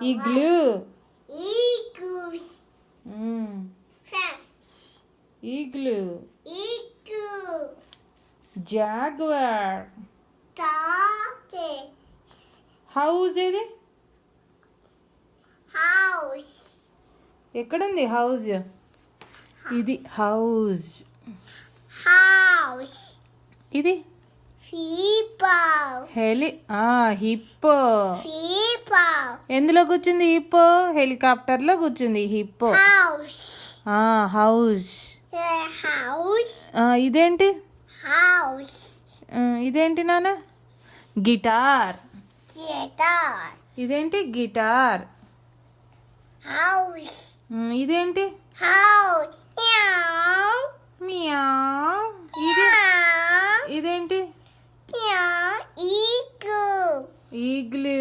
Igloo. Eagles. Fence. Igloo. Eagle. Jaguar. Tortoise. House ఏది? House. ఎక్కడుంది house? ఇది house. House. ఇది Hippo. హిప్పో. Hippo. ఎందులో కూర్చుంది హిప్పో? హెలికాప్టర్లో కూర్చుంది హిప్పో. House. హౌస్. House. ఇదేంటి? House. ఇదేంటి నాన్న? గిటార్. Guitar. ఇదేంటి? గిటార్. House. ఇదేంటి? House. Meow. మియావ్. Meow. ఇదేంటి? Meow. Eagle. ఈగ్లూ.